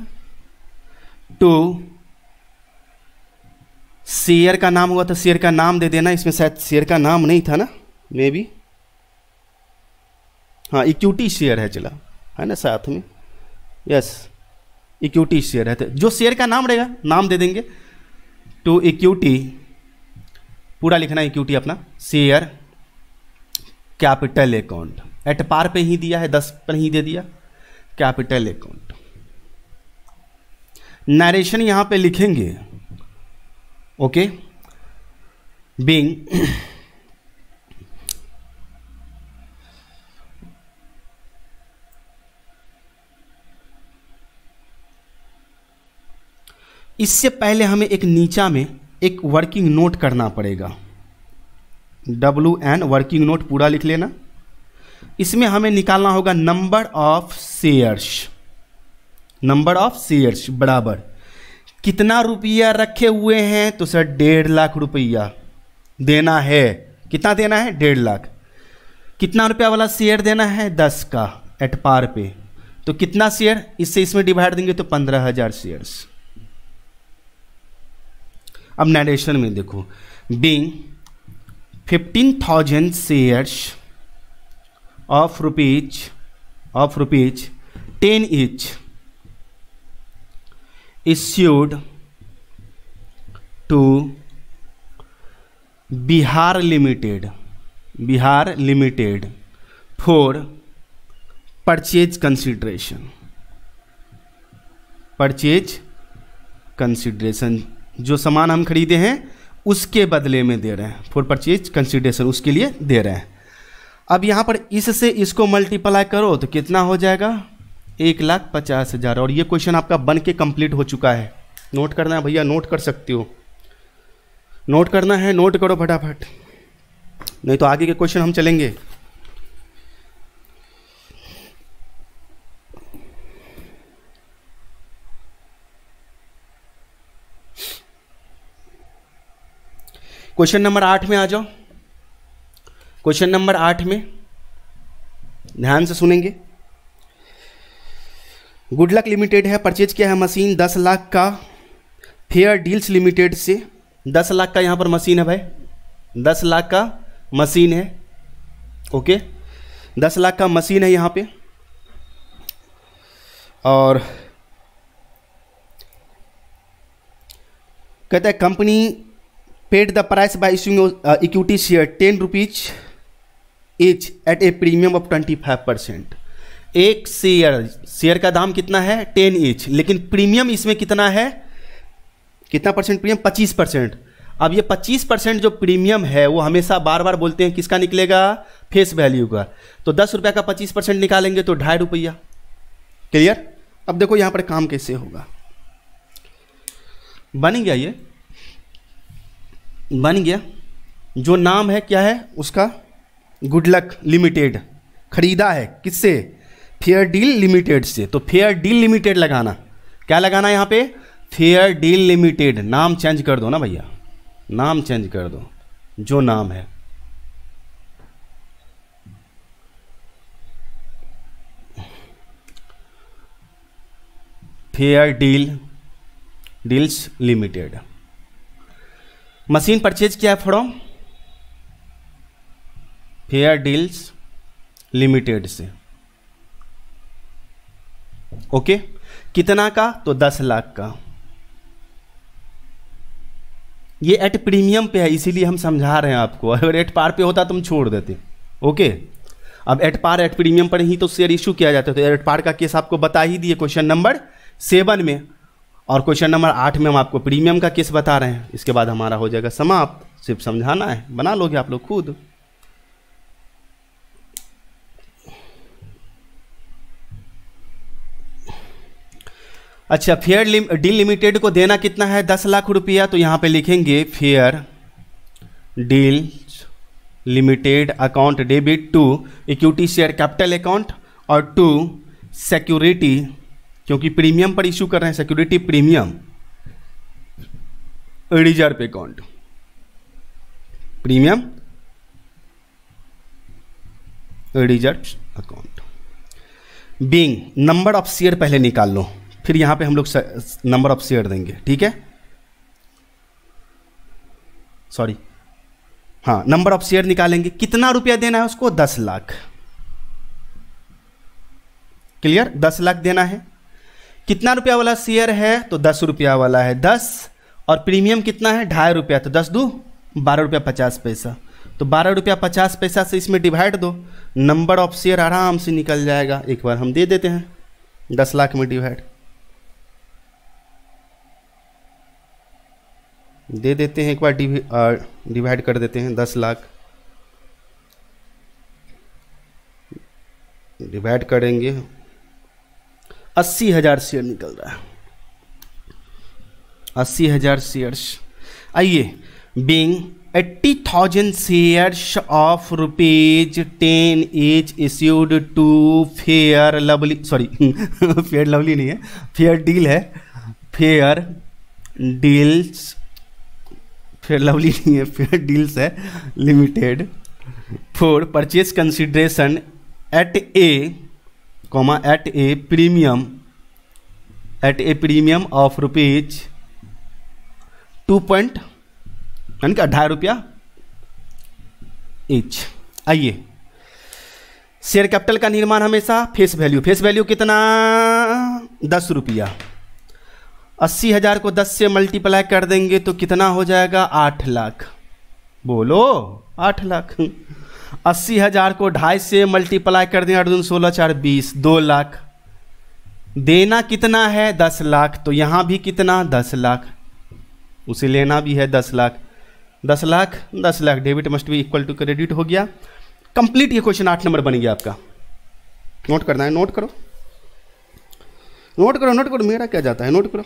टू शेयर का नाम होगा तो शेयर का नाम दे देना। इसमें शायद शेयर का नाम नहीं था ना, मे बी, हाँ इक्विटी शेयर है, चला है ना साथ में, यस इक्विटी शेयर है। तो जो शेयर का नाम रहेगा नाम दे देंगे, टू इक्विटी, पूरा लिखना इक्विटी अपना, share capital account, at par पे ही दिया है, 10 पर ही दे दिया, कैपिटल अकाउंट। नरेशन यहां पे लिखेंगे, ओके, बीइंग इससे पहले हमें एक नीचा में एक वर्किंग नोट करना पड़ेगा, WN वर्किंग नोट पूरा लिख लेना। इसमें हमें निकालना होगा number of shares, number of shares बराबर कितना रुपया रखे हुए हैं, तो सर 1.5 लाख रुपया देना है। कितना देना है? 1.5 लाख। कितना रुपया वाला शेयर देना है? 10 का एट पार पे। तो कितना शेयर, इससे इसमें डिवाइड देंगे तो 15,000 शेयर्स। अब नरेशन में देखो, being 15,000 shares of rupees 10 each issued to Bihar limited for purchase consideration, जो सामान हम खरीदे हैं उसके बदले में दे रहे हैं, फॉर परचेज कंसिडरेशन, उसके लिए दे रहे हैं। अब यहाँ पर इससे इसको मल्टीप्लाई करो तो कितना हो जाएगा? 1,50,000। और ये क्वेश्चन आपका बन के कंप्लीट हो चुका है। नोट करना है भैया, नोट कर सकते हो, नोट करना है नोट करो फटाफट, नहीं तो आगे के क्वेश्चन हम चलेंगे। क्वेश्चन नंबर 8 में आ जाओ। क्वेश्चन नंबर 8 में ध्यान से सुनेंगे। गुडलक लिमिटेड है, परचेज किया है मशीन 10 लाख का फेयर डील्स लिमिटेड से। 10 लाख का यहाँ पर मशीन है भाई, 10 लाख का मशीन है, ओके, 10 लाख का मशीन है यहाँ पे। और कहता है company paid the price by issuing equity share 10 rupees each eight a premium of 25%। एक शेयर का दाम कितना है? 10 ईच, लेकिन प्रीमियम इसमें कितना है? कितना परसेंट प्रीमियम? 25%। अब ये 25% जो प्रीमियम है वो हमेशा बार बार बोलते हैं किसका निकलेगा? फेस वैल्यू का। तो 10 रुपया का 25% निकालेंगे तो 2.5 रुपया। क्लियर? अब देखो यहां पर काम कैसे होगा। बन गया, ये बन गया। जो नाम है क्या है उसका? Good luck limited. खरीदा है किससे? फेयर डील लिमिटेड से। तो फेयर डील लिमिटेड लगाना। क्या लगाना है यहाँ पे? Fair deal limited. नाम चेंज कर दो ना भैया, नाम चेंज कर दो, जो नाम है। Fair deals limited. Machine purchase किया है फ्रॉम फेयर डील्स लिमिटेड से, ओके। कितना का? तो 10 लाख का। ये एट प्रीमियम पे है इसीलिए हम समझा रहे हैं आपको, अगर एट पार पे होता तो हम छोड़ देते, ओके। अब एट पार एट प्रीमियम पर ही तो शेयर इशू किया जाता है। तो एट पार का केस आपको बता ही दिए क्वेश्चन नंबर 7 में, और क्वेश्चन नंबर 8 में हम आपको प्रीमियम का केस बता रहे हैं। इसके बाद हमारा हो जाएगा समाप्त। सिर्फ समझाना है, बना लोगे आप लोग खुद। अच्छा, फेयर डील लिमिटेड को देना कितना है? 10 लाख रुपया। तो यहां पे लिखेंगे fair deal limited account debit to equity share capital account और टू सिक्योरिटी, क्योंकि प्रीमियम पर इशू कर रहे हैं, security premium reserve account. Premium reserve account. Being number of share पहले निकाल लो, फिर यहां पे हम लोग नंबर ऑफ शेयर देंगे, ठीक है। सॉरी, हाँ, नंबर ऑफ शेयर निकालेंगे, कितना रुपया देना है उसको, 10 लाख। क्लियर, 10 लाख देना है। कितना रुपया वाला शेयर है, तो 10 रुपया वाला है 10, और प्रीमियम कितना है, 2.5 रुपया, तो 10 दू 12 रुपया 50 पैसा, तो 12 रुपया 50 पैसा से इसमें डिवाइड दो, नंबर ऑफ शेयर आराम से निकल जाएगा। एक बार हम दे देते हैं 10 लाख में डिवाइड दे देते हैं, एक बार डिवाइड कर देते हैं। 10 लाख डिवाइड करेंगे, 80,000 शेयर निकल रहा है, 80,000 शेयर्स। आइए, being 80,000 shares of ₹10 each issued to fair lovely, sorry fair lovely नहीं है, फेयर डील है, फेयर डील्स, फेयर लवली नहीं है, फेयर डील्स है limited, for purchase consideration at a premium of ₹2 यानी कि 2.5 रुपया ईच। आइए, शेयर कैपिटल का निर्माण हमेशा फेस वैल्यू कितना, 10 रुपया। 80,000 को 10 से मल्टीप्लाई कर देंगे तो कितना हो जाएगा, 8 लाख। बोलो 8 लाख। 80,000 को 2.5 से मल्टीप्लाई कर दें, 8 दूनी 16 4 20, 2 लाख। देना कितना है, 10 लाख, तो यहाँ भी कितना, 10 लाख, उसे लेना भी है 10 lakh. 10 lakh 10 lakh, debit must be equal to credit हो गया। कंप्लीट, ये क्वेश्चन 8 नंबर बन गया आपका। नोट करना है, नोट करो, मेरा क्या जाता है, नोट करो।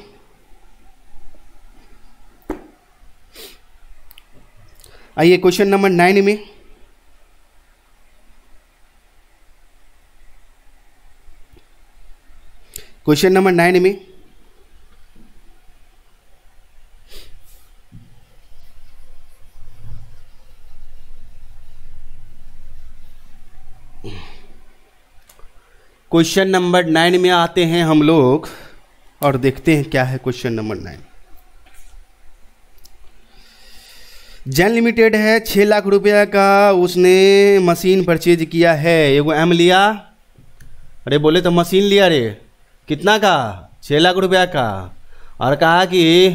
आइए क्वेश्चन नंबर 9 में, क्वेश्चन नंबर 9 में क्वेश्चन नंबर 9 में आते हैं हम लोग और देखते हैं क्या है क्वेश्चन नंबर 9। जैन लिमिटेड है, 6 लाख रुपया का उसने मशीन परचेज किया है। एगो एम लिया, अरे बोले तो मशीन लिया रे, कितना का, 6 लाख रुपया का, और कहा कि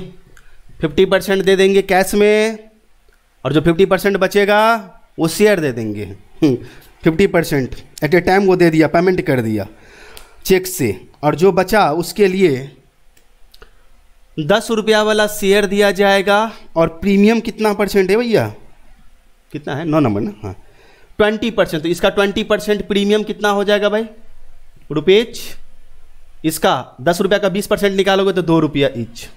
50% दे देंगे कैश में, और जो 50% बचेगा वो शेयर दे देंगे। 50% एट ए टाइम वो दे दिया, पेमेंट कर दिया चेक से, और जो बचा उसके लिए 10 रुपया वाला शेयर दिया जाएगा। और प्रीमियम कितना परसेंट है भैया, कितना है, 9 नंबर ना, हाँ 20%। तो इसका 20% प्रीमियम कितना हो जाएगा भाई, रुपीज। इसका 10 रुपया का 20% निकालोगे तो 2 रुपया ईच।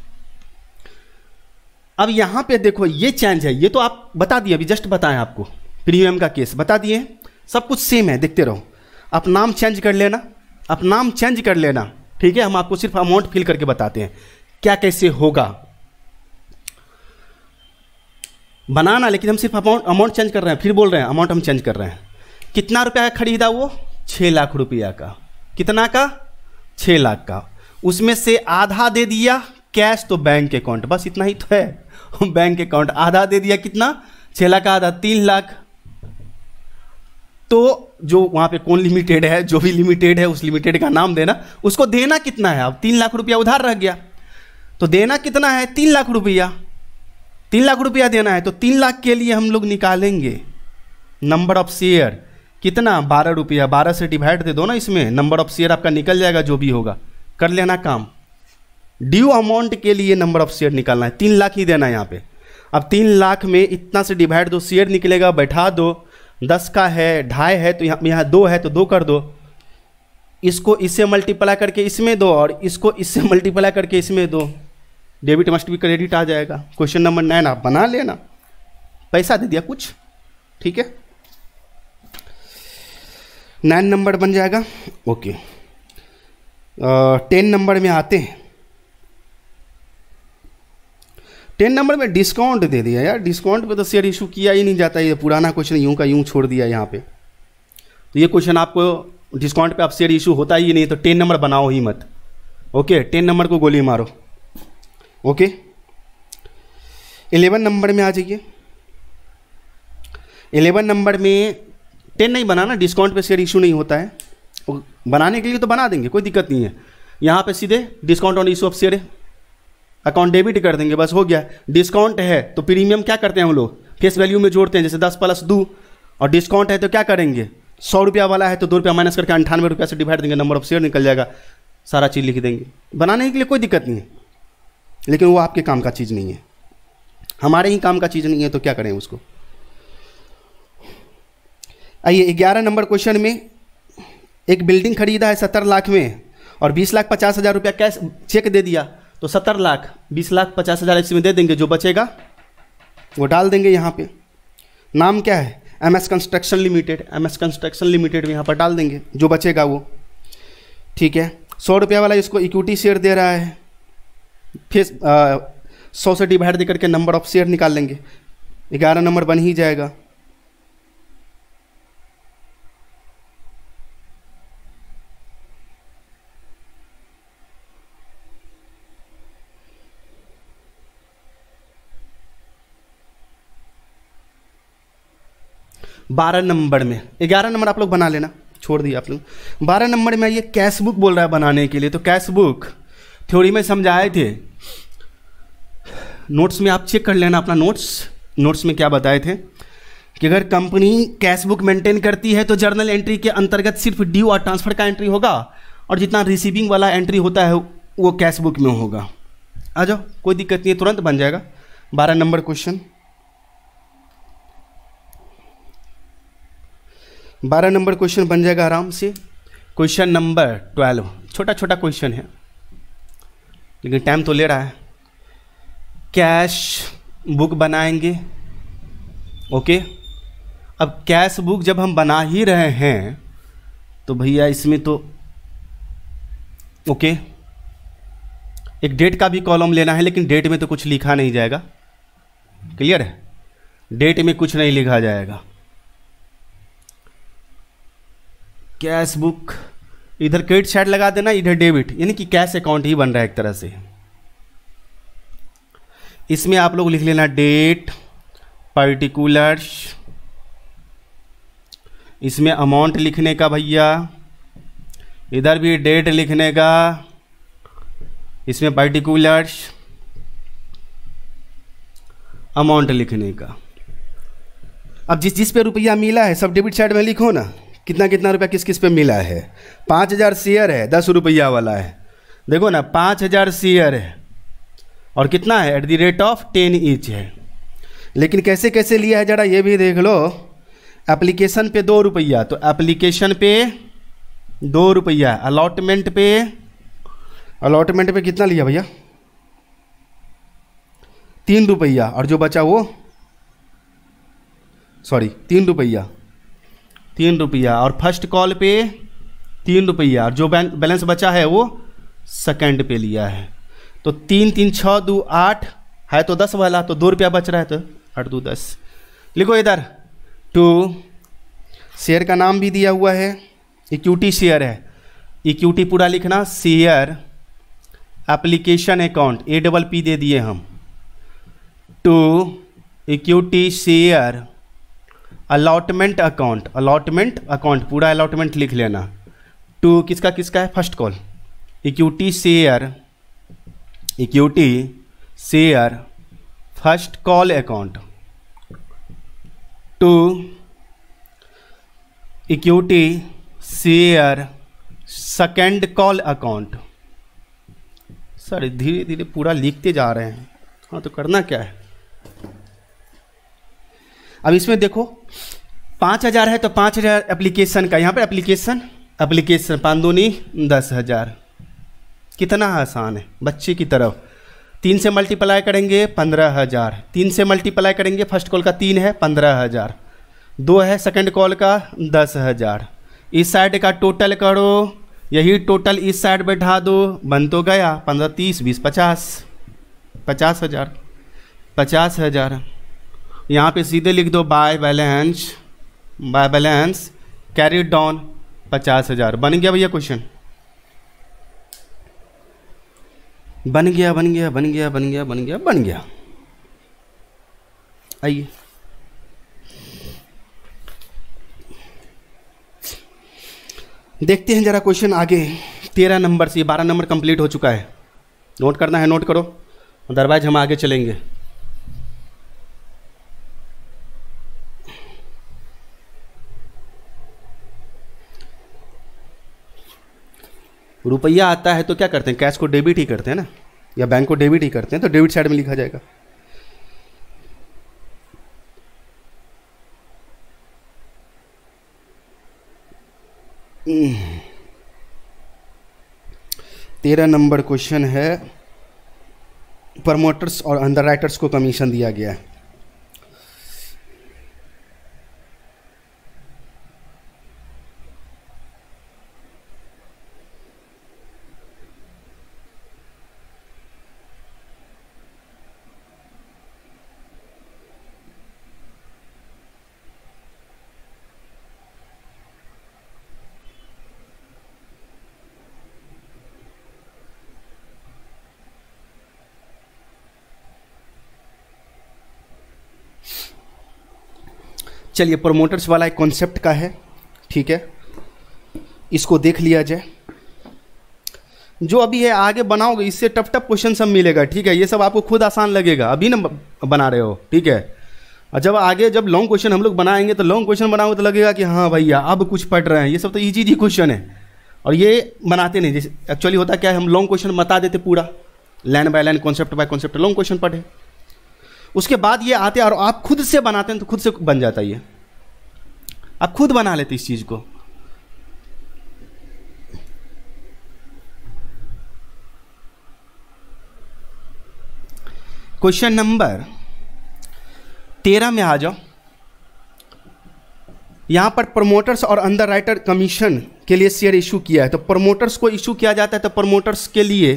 अब यहां पे देखो ये चेंज है, ये तो आप बता दिए, अभी जस्ट बताएं आपको, प्रीमियम का केस बता दिए, सब कुछ सेम है, देखते रहो। आप नाम चेंज कर लेना, आप नाम चेंज कर लेना, ठीक है। हम आपको सिर्फ अमाउंट फिल करके बताते हैं क्या कैसे होगा बनाना, लेकिन हम सिर्फ अमाउंट चेंज कर रहे हैं, फिर बोल रहे हैं अमाउंट हम चेंज कर रहे हैं। कितना रुपया का खरीदा वो, 6 लाख रुपया का, कितना का, 6 लाख का। उसमें से आधा दे दिया कैश, तो बैंक अकाउंट, बस इतना ही तो है, बैंक अकाउंट। आधा दे दिया कितना, 6 लाख का आधा 3 लाख। तो जो वहां पे कौन लिमिटेड है, जो भी लिमिटेड है उस लिमिटेड का नाम देना, उसको देना कितना है। अब 3 लाख रुपया उधार रह गया, तो देना कितना है, 3 लाख रुपया, 3 लाख रुपया देना है। तो 3 लाख के लिए हम लोग निकालेंगे नंबर ऑफ शेयर, कितना, 12 रुपया। 12 से डिवाइड दे दो ना इसमें, नंबर ऑफ शेयर आपका निकल जाएगा, जो भी होगा कर लेना काम। ड्यू अमाउंट के लिए नंबर ऑफ शेयर निकालना है, 3 लाख ही देना है यहाँ पे। अब 3 लाख में इतना से डिवाइड दो, शेयर निकलेगा, बैठा दो। 10 का है, 2.5 है, तो यहाँ 2 है तो 2 कर दो। इसको इससे मल्टीप्लाई करके इसमें दो, और इसको इससे मल्टीप्लाई करके इसमें दो। डेबिट मस्ट भी क्रेडिट आ जाएगा। क्वेश्चन नंबर 9 आप बना लेना, पैसा दे दिया कुछ, ठीक है, 9 नंबर बन जाएगा। ओके, 10 नंबर में आते हैं। 10 नंबर में डिस्काउंट दे दिया यार, डिस्काउंट पे तो शेयर इशू किया ही नहीं जाता, ये पुराना क्वेश्चन यूं का यूं छोड़ दिया यहाँ पे। तो ये क्वेश्चन आपको डिस्काउंट पे आप शेयर इशू होता ही नहीं, तो 10 नंबर बनाओ ही मत। ओके, 10 नंबर को गोली मारो। ओके, 11 नंबर में आ जाइए। 11 नंबर में 10 नहीं बनाना, डिस्काउंट पे शेयर इशू नहीं होता है, बनाने के लिए तो बना देंगे, कोई दिक्कत नहीं है। यहाँ पे सीधे discount on issue of share account debit कर देंगे, बस हो गया। डिस्काउंट है तो प्रीमियम क्या करते हैं हम लोग, फेस वैल्यू में जोड़ते हैं, जैसे 10 + 2, और डिस्काउंट है तो क्या करेंगे, 100 रुपया वाला है तो 2 रुपया माइनस करके 98 रुपया से डिवाइड देंगे, नंबर ऑफ शेयर निकल जाएगा, सारा चीज़ लिख देंगे। बनाने के लिए कोई दिक्कत नहीं है, लेकिन वो आपके काम का चीज़ नहीं है, हमारे ही काम का चीज़ नहीं है, तो क्या करें उसको। आइए 11 नंबर क्वेश्चन में, एक बिल्डिंग खरीदा है 70 लाख में और 20,50,000 रुपया कैश चेक दे दिया, तो 70 लाख 20,50,000 इसमें दे देंगे, जो बचेगा वो डाल देंगे यहाँ पे। नाम क्या है, MS construction limited, MS construction limited यहाँ पर डाल देंगे, जो बचेगा वो, ठीक है। 100 रुपया वाला इसको इक्विटी शेयर दे रहा है, फिर 100 से डिवाइड दे करके नंबर ऑफ शेयर निकाल लेंगे, 11 नंबर बन ही जाएगा। बारह नंबर में, 11 नंबर आप लोग बना लेना, छोड़ दिया आप लोग। 12 नंबर में ये कैश बुक बोल रहा है बनाने के लिए, तो कैश बुक थ्योरी में समझाए थे, नोट्स में आप चेक कर लेना अपना नोट्स में क्या बताए थे कि अगर कंपनी कैश बुक मेंटेन करती है तो जर्नल एंट्री के अंतर्गत सिर्फ ड्यू और ट्रांसफर का एंट्री होगा, और जितना रिसीविंग वाला एंट्री होता है वो कैश बुक में होगा। आ जाओ, कोई दिक्कत नहीं है, तुरंत बन जाएगा। 12 नंबर क्वेश्चन, 12 नंबर क्वेश्चन बन जाएगा आराम से। क्वेश्चन नंबर 12, छोटा छोटा क्वेश्चन है लेकिन टाइम तो ले रहा है। कैश बुक बनाएंगे, ओके। अब कैश बुक जब हम बना ही रहे हैं तो भैया इसमें तो ओके, एक डेट का भी कॉलम लेना है, लेकिन डेट में तो कुछ लिखा नहीं जाएगा, क्लियर है, डेट में कुछ नहीं लिखा जाएगा। कैश बुक इधर क्रेडिट साइड लगा देना, इधर डेबिट, यानी कि कैश अकाउंट ही बन रहा है एक तरह से। इसमें आप लोग लिख लेना डेट, पर्टिकुलर्स, इसमें अमाउंट लिखने का भैया, इधर भी डेट लिखने का, इसमें पर्टिकुलर्स, अमाउंट लिखने का। अब जिस जिस पे रुपया मिला है सब डेबिट साइड में लिखो ना, कितना कितना रुपया किस किस पे मिला है। 5,000 शेयर है, 10 रुपया वाला है, देखो ना 5,000 शेयर है और कितना है, @10 ईच है। लेकिन कैसे कैसे लिया है जरा ये भी देख लो। एप्लीकेशन पे 2 रुपया, तो एप्लीकेशन पे 2 रुपया, अलॉटमेंट पे कितना लिया भैया, 3 रुपया, और जो बचा वो 3 रुपया, 3 रुपया, और फर्स्ट कॉल पे 3 रुपया, और जो बैलेंस बचा है वो सेकंड पे लिया है। तो 3 3 6 2 8 है, तो 10 वाला, तो 2 रुपया बच रहा है, तो 8 2 10 लिखो इधर। 2 शेयर का नाम भी दिया हुआ है, इक्विटी शेयर है, इक्विटी पूरा लिखना, शेयर एप्लीकेशन अकाउंट APP दे दिए हम। 2 इक्विटी शेयर अलॉटमेंट अकाउंट पूरा अलॉटमेंट लिख लेना। 2 किसका किसका है, first call, equity share first call account. 2 equity share second call account. Sir धीरे धीरे पूरा लिखते जा रहे हैं, हाँ तो करना क्या है। अब इसमें देखो 5,000 है तो 5,000 एप्लीकेशन का, यहाँ पर एप्लीकेशन 5 दूनी 10,000, कितना आसान है बच्चे की तरफ। 3 से मल्टीप्लाई करेंगे 15,000, 3 से मल्टीप्लाई करेंगे, फर्स्ट कॉल का 3 है 15,000, 2 है सेकंड कॉल का 10,000, इस साइड का टोटल करो, यही टोटल इस साइड बैठा दो, बन तो गया 15 30 20 50,000, 50,000। यहाँ पे सीधे लिख दो बाय बैलेंस कैरीड डाउन 50,000। बन गया भैया क्वेश्चन, बन गया। आइए देखते हैं जरा क्वेश्चन आगे। 13 नंबर से 12 नंबर कंप्लीट हो चुका है। नोट करना है नोट करो, अदरवाइज हम आगे चलेंगे। रुपया आता है तो क्या करते हैं, कैश को डेबिट ही करते हैं ना, या बैंक को डेबिट ही करते हैं, तो डेबिट साइड में लिखा जाएगा। तेरह नंबर क्वेश्चन है, प्रमोटर्स और अंडरराइटर्स को कमीशन दिया गया है। चलिए, प्रमोटर्स वाला एक कॉन्सेप्ट का है, ठीक है, इसको देख लिया जाए। जो अभी है आगे बनाओगे इससे टफ टफ क्वेश्चन सब मिलेगा, ठीक है। ये सब आपको खुद आसान लगेगा, अभी ना बना रहे हो, ठीक है। और जब आगे जब लॉन्ग क्वेश्चन हम लोग बनाएंगे तो लॉन्ग क्वेश्चन बनाओगे तो लगेगा कि हाँ भैया अब कुछ पढ़ रहे हैं। ये सब तो इजी ही क्वेश्चन है और ये बनाते नहीं। जैसे एक्चुअली होता क्या है, हम लॉन्ग क्वेश्चन बता देते पूरा, line by line, concept bye concept, long question पढ़े, उसके बाद ये आते हैं और आप खुद से बनाते हैं तो खुद से बन जाता है। ये आप खुद बना लेते इस चीज को। क्वेश्चन नंबर 13 में आ जाओ। यहां पर प्रमोटर्स और अंडरराइटर कमीशन के लिए शेयर इशू किया है। तो प्रमोटर्स को इशू किया जाता है तो प्रमोटर्स के लिए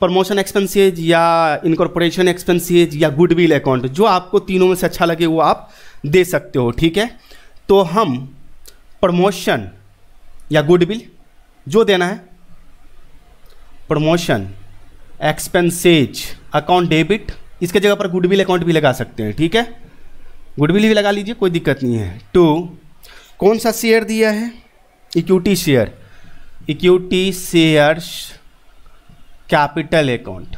प्रमोशन एक्सपेंसेज या इनकॉर्पोरेशन एक्सपेंसेज या गुडविल अकाउंट, जो आपको तीनों में से अच्छा लगे वो आप दे सकते हो, ठीक है। तो हम प्रमोशन या गुडविल जो देना है, प्रमोशन एक्सपेंसेज अकाउंट डेबिट, इसके जगह पर गुडविल अकाउंट भी लगा सकते हैं, ठीक है। गुडविल भी लगा लीजिए, कोई दिक्कत नहीं है। टू, कौन सा शेयर दिया है, equity share, equity shares capital account,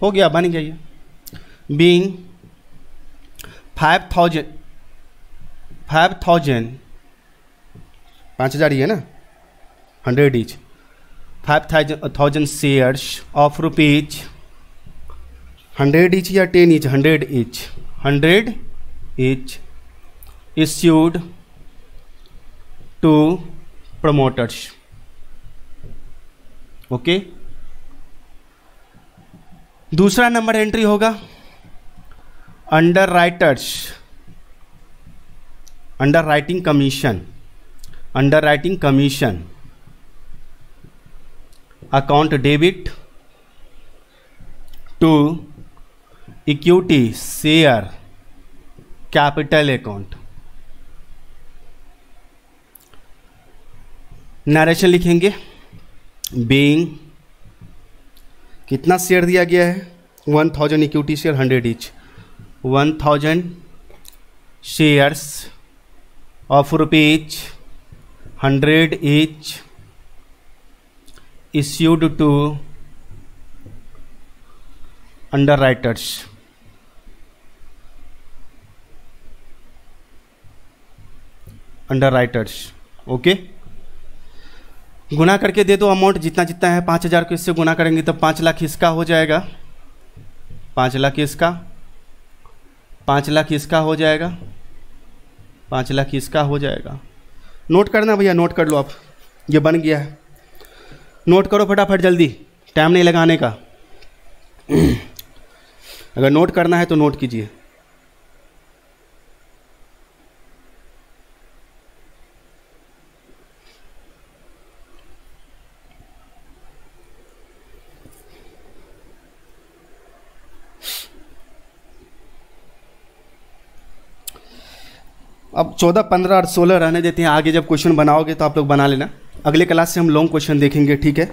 हो गया, बन गया ये। बीइंग 5,000 5,000 ही है ना, 100 each, 5,000 shares of rupees 100 each या 10 each, 100 each, 100 each issued to promoters, okay. दूसरा नंबर एंट्री होगा underwriters, underwriting commission, underwriting commission account debit to equity share capital account. Narration लिखेंगे, बीइंग कितना शेयर दिया गया है, 1,000 equity share 100 each, 1,000 shares of rupees 100 each issued to underwriters, underwriters, okay. गुना करके दे दो अमाउंट जितना जितना है, 5,000 को इससे गुना करेंगे तो 5 लाख इसका हो जाएगा, 5 लाख इसका, 5 लाख इसका हो जाएगा, 5 लाख इसका हो जाएगा। नोट करना भैया, नोट कर लो आप, ये बन गया है, नोट करो फटाफट जल्दी, टाइम नहीं लगाने का। अगर नोट करना है तो नोट कीजिए। अब 14, 15 और 16 रहने देते हैं, आगे जब क्वेश्चन बनाओगे तो आप लोग बना लेना। अगले क्लास से हम लॉन्ग क्वेश्चन देखेंगे, ठीक है।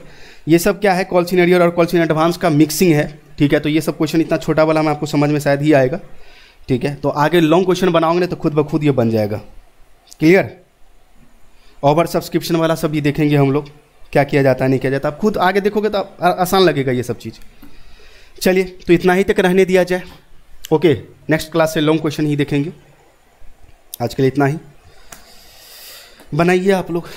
ये सब क्या है, कॉल सिनेरियो और कॉल इन एडवांस का मिक्सिंग है, ठीक है। तो ये सब क्वेश्चन इतना छोटा वाला में आपको समझ में शायद ही आएगा, ठीक है। तो आगे लॉन्ग क्वेश्चन बनाओगे ना तो खुद ब खुद ये बन जाएगा, क्लियर। ओवर सब्सक्रिप्शन वाला सब भी देखेंगे हम लोग, क्या किया जाता है नहीं किया जाता। आप खुद आगे देखोगे तो आसान लगेगा ये सब चीज़। चलिए तो इतना ही तक रहने दिया जाए। ओके, नेक्स्ट क्लास से लॉन्ग क्वेश्चन ही देखेंगे। आज के लिए इतना ही, बनाइए आप लोग।